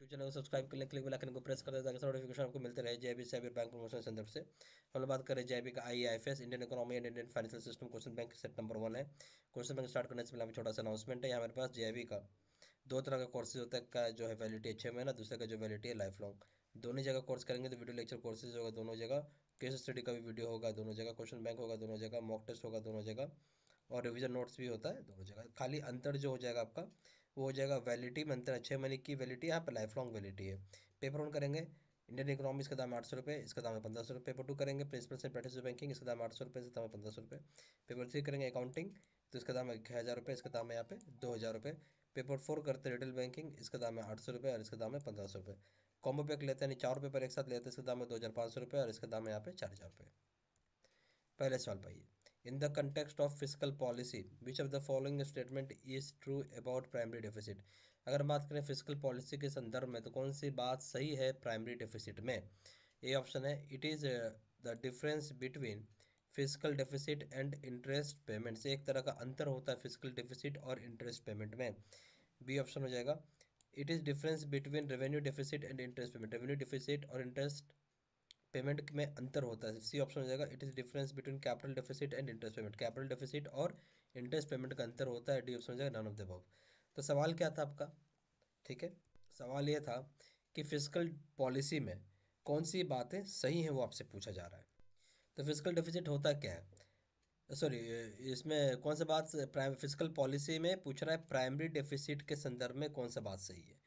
YouTube channel को subscribe करने के लिए बेल आइकन को प्रेस कर दें ताकि नोटिफिकेशन आपको मिलते रहे। जेबी से बैंक प्रमोशन के संदर्भ से हम लोग बात करें जेबी का IIFS Indian economy and Indian financial system question bank set number 1 है। क्वेश्चन बैंक स्टार्ट करने से पहले छोटा सा अनाउंसमेंट है। यहाँ हमारे पास जेबी का दो तरह का कोर्सेज होता है, का जो है वैलिडिटी है 6 महीना, दूसरे का जो वैलिडिटी है लाइफ लॉन्ग। दोनों जगह कोर्स करेंगे तो वीडियो लेक्चर कोर्सेज होगा दोनों जगह, केस स्टडी का भी वीडियो होगा दोनों जगह, क्वेश्चन बैंक होगा दोनों जगह, मॉक टेस्ट होगा दोनों जगह और रिवीजन नोट्स भी होता है दोनों जगह। खाली अंतर जो हो जाएगा आपका वो हो जाएगा वैलिडिटी में अंतर है, 6 महीने की वैलिडिटी, यहाँ पर लाइफ लॉन्ग वैलिडिटी है। पेपर वन करेंगे इंडियन इकोनॉमिक्स का दाम है 800 रुपये, इसका दाम है 1500 रुपये। पेपर टू करेंगे principles and practice of banking, इसका दाम है 800 रुपये, इसका दाम है 1500 रुपये। पेपर थ्री करेंगे अकाउंटिंग तो इसका दाम है 1000 रुपये, इसका दाम है यहाँ पे 2000 रुपये। पेपर फोर करते हैं रिटेल बैंकिंग, इसका दाम है 800 रुपये और इसका दाम है 1500 रुपये। कॉम्बो पैक लेते हैं यानी 4 पेपर एक साथ लेते हैं, इसका दाम है 2500 रुपये और इसका दाम है यहाँ पे 4000 रुपये। पहले सवाल पाइए, in the context of physical policy which of the following statement is true about primary deficit. अगर हम बात करें फिजिकल पॉलिसी के संदर्भ में तो कौन सी बात सही है प्राइमरी डेफिसिट में। ए ऑप्शन है it is the difference between physical deficit and interest payment, से एक तरह का अंतर होता है फिजिकल डेफिसिट और इंटरेस्ट पेमेंट में। बी ऑप्शन हो जाएगा it is difference between revenue deficit and interest payment, revenue deficit और इंटरेस्ट पेमेंट में अंतर होता है। सी ऑप्शन हो जाएगा it is difference between capital deficit and interest payment, capital deficit और इंटरेस्ट पेमेंट का अंतर होता है। डी ऑप्शन हो जाएगा नन ऑफ द अबव। तो सवाल क्या था आपका, ठीक है, सवाल ये था कि फिजिकल पॉलिसी में कौन सी बातें सही हैं वो आपसे पूछा जा रहा है। तो फिजिकल डेफिसिट होता क्या है, सॉरी, इसमें कौन सा बात प्राइम फिजिकल पॉलिसी में पूछ रहा है प्राइमरी डेफिसिट के संदर्भ में कौन सा बात सही है।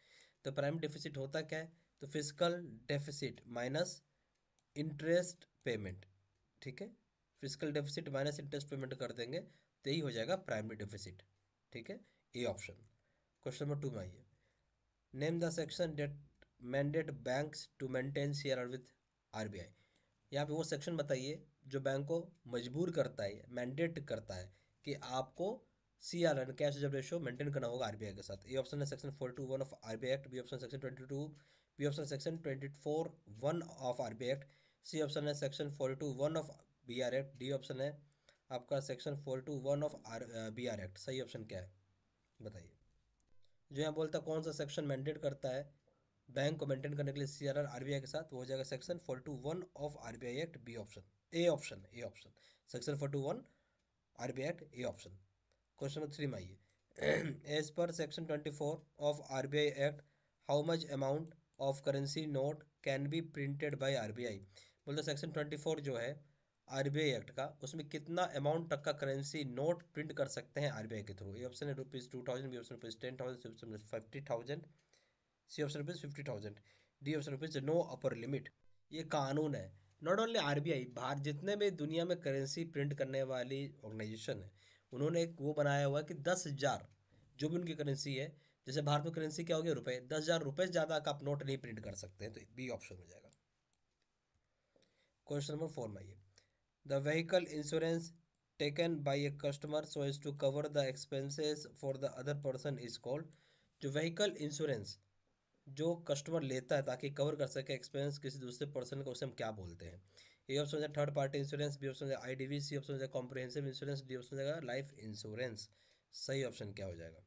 तो प्राइमरी डेफिसिट होता क्या है, तो physical deficit minus interest payment, ठीक है, physical deficit minus interest payment कर देंगे तो यही हो जाएगा प्राइमरी डेफिसिट, ठीक है, ए ऑप्शन। क्वेश्चन नंबर 2 में आइए, name the section that mandate banks to maintain CRR with RBI. यहाँ पे वो सेक्शन बताइए जो बैंक को मजबूर करता है, मैंडेट करता है कि आपको CRR cash reserve ratio maintain करना होगा आरबीआई के साथ। ए ऑप्शन है section 421 of RBI act, B option section 22, B option section 24(1) of RBI Act, C option है section 421 of BR Act, D option है आपका सेक्शन 421 ऑफ बीआर एक्ट। सही option क्या है बताइए। जो यहाँ बोलता है कौन सा सेक्शन मैंडेट करता है बैंक को मेंटेन करने के लिए सीआरआर आरबीआई के साथ, वो हो जाएगा section 421 of RBI act, B option, A option section 421 RBI act, A option. Question number 3 में आइए, एज पर section 24 of RBI act how much amount of currency note can be printed by RBI. बोलते section 24 जो है RBI act का, उसमें कितना amount तक का करेंसी नोट प्रिंट कर सकते हैं आरबीआई के थ्रू। ए ऑप्शन है ₹2000, B option ₹10,000, C option 50,000, C option ₹50,000, D option no upper limit. ये कानून है, नॉट ओनली आरबीआई, बाहर जितने भी दुनिया में करेंसी प्रिंट करने वाली ऑर्गेनाइजेशन है उन्होंने एक वो बनाया हुआ है कि 10,000 जो भी उनकी करेंसी है, जैसे भारत में करेंसी क्या हो गया रुपए, 10,000 रुपए से ज़्यादा का आप नोट नहीं प्रिंट कर सकते हैं, तो बी ऑप्शन हो जाएगा। क्वेश्चन नंबर 4 में आइए, the vehicle insurance taken by a customer so as to cover the expenses for the other person is called. जो व्हीकल इंश्योरेंस जो कस्टमर लेता है ताकि कवर कर सके एक्सपेंस किसी दूसरे पर्सन का, उसे हम क्या बोलते हैं। ए ऑप्शन है third party insurance, B option है आईडीवी, सी ऑप्शन है कॉम्प्रिहेंसिव इंश्योरेंस, डी ऑप्शन है लाइफ इंश्योरेंस। सही ऑप्शन क्या हो जाएगा।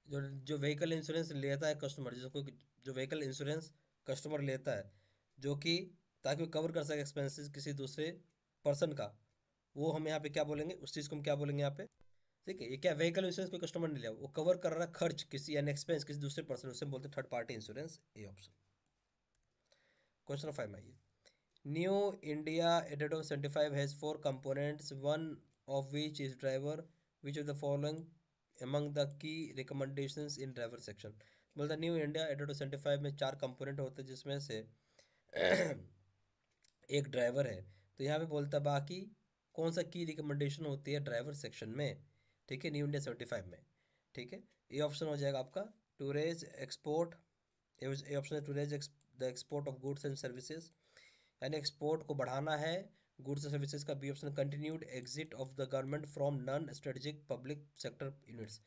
जो जो व्हीकल इंश्योरेंस लेता है कस्टमर, जिसको जो व्हीकल इंश्योरेंस कस्टमर लेता है जो कि ताकि वो कवर कर सके एक्सपेंसेस किसी दूसरे पर्सन का, वो हम यहाँ पे क्या बोलेंगे, उस चीज़ को हम क्या बोलेंगे यहाँ पे। ठीक है, ये क्या व्हीकल इंश्योरेंस कोई कस्टमर नहीं लिया, वो कवर कर रहा है खर्च किसी यानी एक्सपेंस किसी दूसरे पर्सन, उसे हम बोलते हैं third party insurance, A option. Question 5 में आइए, new India added of 75 has 4 components one of which is driver, which of the following among the key recommendations in driver section. बोलता न्यू इंडिया एडेड ऑफ 75 में 4 component होते हैं जिसमें से एक driver है, तो यहाँ पे बोलता बाकी कौन सा की रिकमेंडेशन होती है ड्राइवर सेक्शन में, ठीक है, न्यू इंडिया 75 में, ठीक है। ये ऑप्शन हो जाएगा आपका टू रेज एक्सपोर्ट, ये ऑप्शन है to raise the export of goods and services, यानी एक्सपोर्ट को बढ़ाना है गुड्स एंड सर्विसेज का। B option continued exit of the government from non strategic public sector units,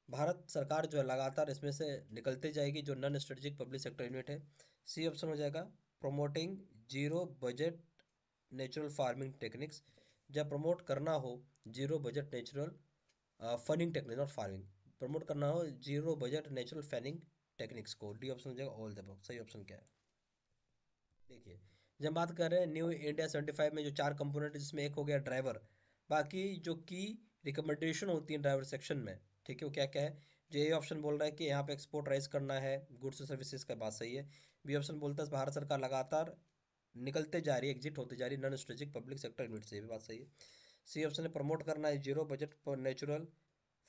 Bharat सरकार जो है लगातार इसमें से निकलते जाएगी जो non strategic public sector unit है। सी ऑप्शन हो जाएगा promoting zero budget natural farming techniques, जब प्रमोट करना हो zero budget natural forming technique, not farming, promote करना हो zero budget natural fanning techniques को। डी ऑप्शन हो जाएगा ऑल द अबव। सही ऑप्शन क्या है? देखिए, जब बात कर रहे हैं न्यू इंडिया 75 में जो चार कंपोनेंट, जिसमें एक हो गया ड्राइवर, बाकी जो की रिकमेंडेशन होती है ड्राइवर सेक्शन में, ठीक है, वो क्या क्या है? जो ए ऑप्शन बोल रहा है कि यहाँ पे एक्सपोर्ट राइज करना है गुड्स और सर्विसेज का, बात सही है। बी ऑप्शन बोलता है भारत सरकार लगातार निकलते जा रही है, एग्जिट होते जा रही है non strategic public sector unit से, ये भी बात सही है। सी ऑप्शन है प्रमोट करना है जीरो बजट पर नेचुरल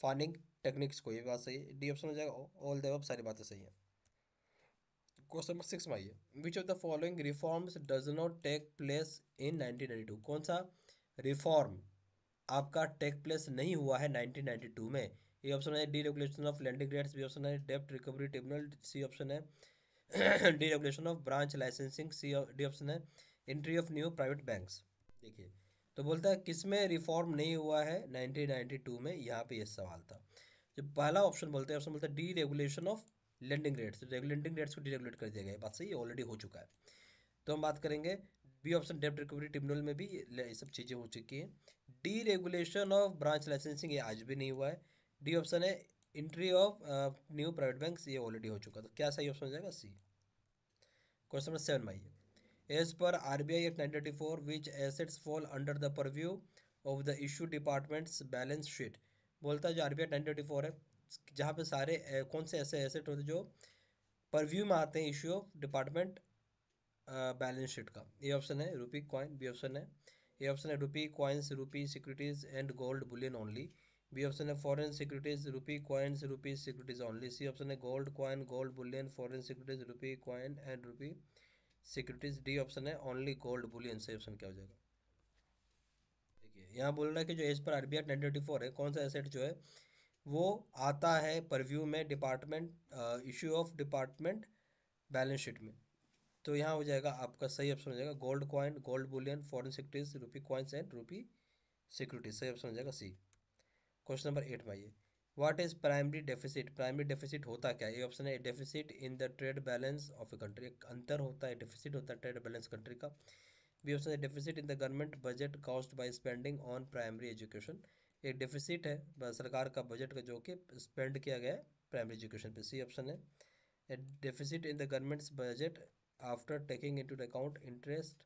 फार्मिंग टेक्निक्स को, ये भी बात सही है। डी ऑप्शन हो जाएगा ऑल द अबव, सारी बातें सही है। क्वेश्चन नंबर 6 में आइए, which of the following reforms does not take place in 1992? कौन सा रिफॉर्म आपका टेक प्लेस नहीं हुआ है 1992 में? ए ऑप्शन है deregulation of lending rates, B option है डेप्ट रिकवरी ट्रिब्यूनल, सी ऑप्शन है deregulation of branch licensing, C D option है entry of new private banks. देखिए, तो बोलता है किसमें रिफॉर्म नहीं हुआ है 1992 में, यहाँ पे ये सवाल था। जो पहला ऑप्शन बोलते हैं, ऑप्शन बोलता है deregulation of lending rates, lending rates को डीरेगुलेट कर दिया गया है, बात सही है, ऑलरेडी हो चुका है। तो हम बात करेंगे बी ऑप्शन डेब्ट रिकवरी ट्रिब्यूनल में भी ये सब चीज़ें हो चुकी हैं। D regulation of branch licensing ये आज भी नहीं हुआ है। डी ऑप्शन है entry of new private banks, ये ऑलरेडी हो चुका, तो क्या सही ऑप्शन हो जाएगा? सी। क्वेश्चन नंबर 7 में आइए, एज पर RBI act 1934 which assets fall under the purview of the issue departments balance sheet? बोलता है जो आरबीआई 1934 है, जहाँ पे सारे कौन से ऐसे एसेट होते हैं जो परव्यू में आते हैं issue of department balance sheet का? ए ऑप्शन है रुपी कॉइन, बी ऑप्शन है ए ऑप्शन है rupee coins rupee securities and gold bullion only, B option है foreign securities rupee coins rupee securities only, C option है gold coin gold bullion foreign securities rupee coin and rupee securities, D option है only gold bullion. सही option क्या हो जाएगा? देखिए, यहाँ बोल रहा है कि जो एज पर आरबीआई 1934 है, कौन सा एसेट जो है वो आता है परव्यू में department issue of department balance sheet में, तो यहाँ हो जाएगा आपका सही ऑप्शन हो जाएगा gold coin gold bullion foreign securities rupee coins and rupee securities. सही ऑप्शन हो जाएगा सी। क्वेश्चन नंबर 8 में आइए, what is primary deficit? Primary deficit होता क्या है? ये ऑप्शन है deficit in the trade balance of a country, एक अंतर होता है, डेफिसिट होता है ट्रेड बैलेंस कंट्री का। बी ऑप्शन है deficit in the government budget cost by spending on primary education, एक डेफिसिट है सरकार का बजट का जो कि स्पेंड किया गया है प्राइमरी एजुकेशन पे। सी ऑप्शन है deficit in the government's budget after taking into account interest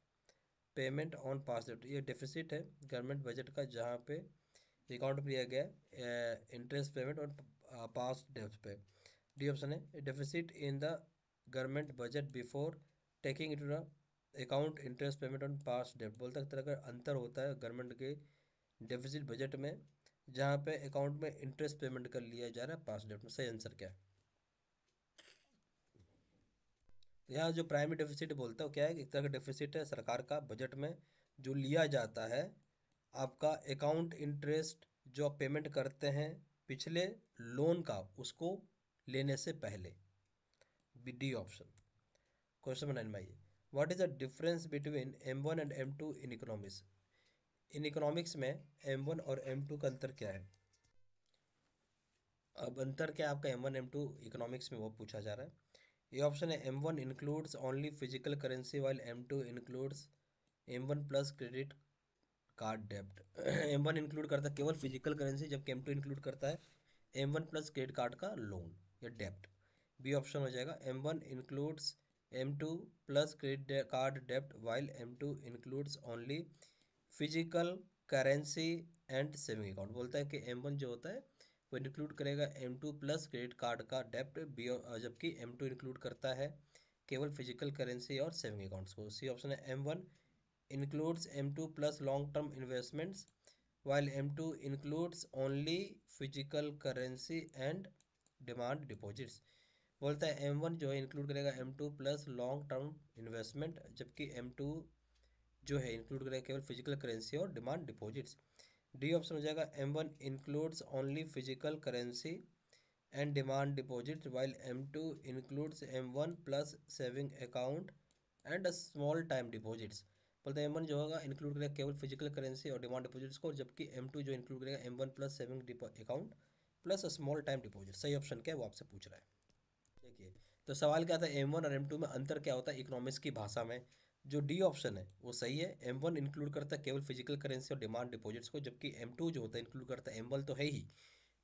payment on past debt, ये डेफिसिट है गवर्नमेंट बजट का जहाँ पे अकाउंट में लिया गया इंटरेस्ट पेमेंट और पास डेट पे। डी ऑप्शन है deficit in the government budget before taking into account interest payment on past debt, बोलता है तरह का अंतर होता है गवर्नमेंट के डेफिसिट बजट में जहाँ पे अकाउंट में इंटरेस्ट पेमेंट कर लिया जा रहा है पास डेट में। सही आंसर क्या है? यहाँ जो प्राइमरी डेफिसिट बोलता है वो क्या है? एक तरह का डेफिसिट है सरकार का बजट में जो लिया जाता है आपका अकाउंट इंटरेस्ट जो आप पेमेंट करते हैं पिछले लोन का, उसको लेने से पहले। D option. क्वेश्चन नंबर 9 में आइए, what is the difference between M1 and M2 in economics? In economics में M1 और M2 का अंतर क्या है? अब अंतर क्या है आपका M1 M2 इकोनॉमिक्स में, वो पूछा जा रहा है। ये ऑप्शन है M1 includes only physical currency while M2 includes M1 plus credit card डेब्ट। M1 इंक्लूड करता है केवल फिजिकल करेंसी, जबकि M2 इंक्लूड करता है M1 प्लस क्रेडिट कार्ड का लोन या डेब्ट। बी ऑप्शन हो जाएगा M1 includes M2 plus credit card डेब्ट while M2 includes only physical currency and saving account. बोलता है कि M1 जो होता है वो इंक्लूड करेगा M2 प्लस क्रेडिट कार्ड का डेब्ट, जबकि M2 इंक्लूड करता है केवल फिजिकल करेंसी और सेविंग अकाउंट्स को। सी ऑप्शन है M1 includes M2 plus long-term investments while M2 includes only physical currency and demand deposits। बोलता है M1 जो है इंक्लूड करेगा M2 plus long term investment, जबकि M2 जो है इंक्लूड करेगा केवल फिजिकल करेंसी और डिमांड डिपॉजिट्स। डी ऑप्शन हो जाएगा M1 includes only physical currency and demand deposits while M2 includes M1 plus saving account and small time deposits. बोलते हैं M1 जो होगा इंक्लूड करेगा केवल फिजिकल करेंसी और डिमांड डिपॉजिट्स को, जबकि M2 जो इंक्लूड करेगा M1 plus saving account plus small time deposit. सही ऑप्शन क्या है वो आपसे पूछ रहा है। देखिए, तो सवाल क्या था M1 और M2 में अंतर क्या होता है इकोनॉमिक्स की भाषा में? जो डी ऑप्शन है वो सही है, M1 इंक्लूड करता है केवल फिजिकल करेंसी और डिमांड डिपॉजिट्स को, जबकि M2 जो होता है इंक्लूड करता है M1 तो है ही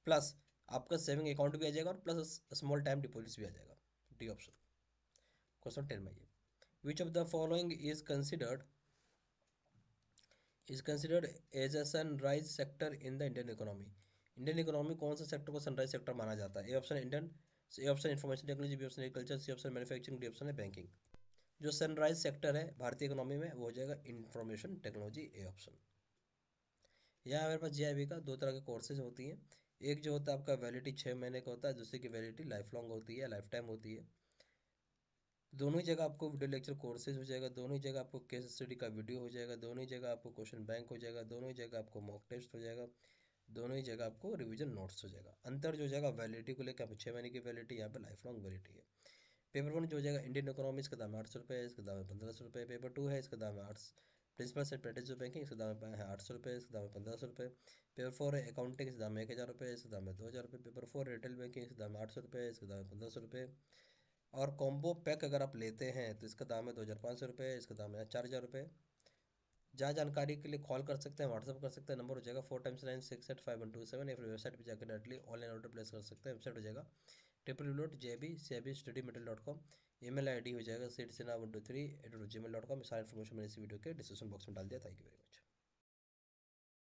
प्लस आपका सेविंग अकाउंट भी आ जाएगा और प्लस स्मॉल टाइम डिपॉजिट भी आ जाएगा। D option. क्वेश्चन 10 में ये, which of the following is considered as a sunrise sector in the Indian economy. Indian economy कौन सा सेक्टर को सनराइज सेक्टर माना जाता है? A option Indian, A option information technology, B option agriculture, C option manufacturing, D option है banking. जो sunrise sector है भारतीय इकोनॉमी में वो हो जाएगा इंफॉर्मेशन टेक्नोलॉजी, ए ऑप्शन। यहाँ हमारे पास जीआईबी का दो तरह के कोर्सेज होती हैं। एक जो होता है आपका वैलिडिटी 6 महीने का होता है, दूसरे की वैलिडिटी लाइफ लॉन्ग होती है, लाइफ टाइम होती है। दोनों ही जगह आपको वीडियो लेक्चर कोर्सेज हो जाएगा, दोनों ही जगह आपको केस स्टडी का वीडियो हो जाएगा, दोनों ही जगह आपको क्वेश्चन बैंक हो जाएगा, दोनों ही जगह आपको मॉक टेस्ट हो जाएगा, दोनों ही जगह आपको रिवीजन नोट्स हो जाएगा। अंतर जो हो जाएगा वैलिडिटी को लेकर, 6 महीने की वैलिडिटी, यहाँ पे लाइफ लॉन्ग वैलिडिटी है। पेपर 1 जो हो जाएगा इंडियन इकोनॉमी, इसका दाम है 800 रुपये, इसका दाम है 1500 रुपये। पेपर 2 है, इसका दाम है 8 principle set practice of banking, इसका दाम है 800 रुपये, इसका दाम है 1500 रुपये। पेपर 4 है अकाउंटिंग, इसका दाम है 1000 रुपये, इसका दाम है 2000 रुपये। पेपर 4 रिटेल बैंकिंग, इसका दाम है 800 रुपये, इसका दाम है 1500 रुपये। और कॉम्बो पैक अगर आप लेते हैं तो इसका दाम है 2500 रुपये, इसका दाम है 4000 रुपये। जहाँ जानकारी के लिए कॉल कर सकते हैं, व्हाट्सअप कर सकते हैं, नंबर हो जाएगा 4x9685127, या फिर वेबसाइट पर जाकर डायरेक्टली ऑनलाइन ऑर्डर प्लेस कर सकते हैं। वेबसाइट हो जाएगा www.jbcibstudymaterial.com। ईमेल आईडी हो जाएगा seedsinha123@gmail.com। सारा इन्फॉर्मेशन मैंने इस वीडियो के डिस्क्रिप्शन बॉक्स में डाल दिया। Thank you very much.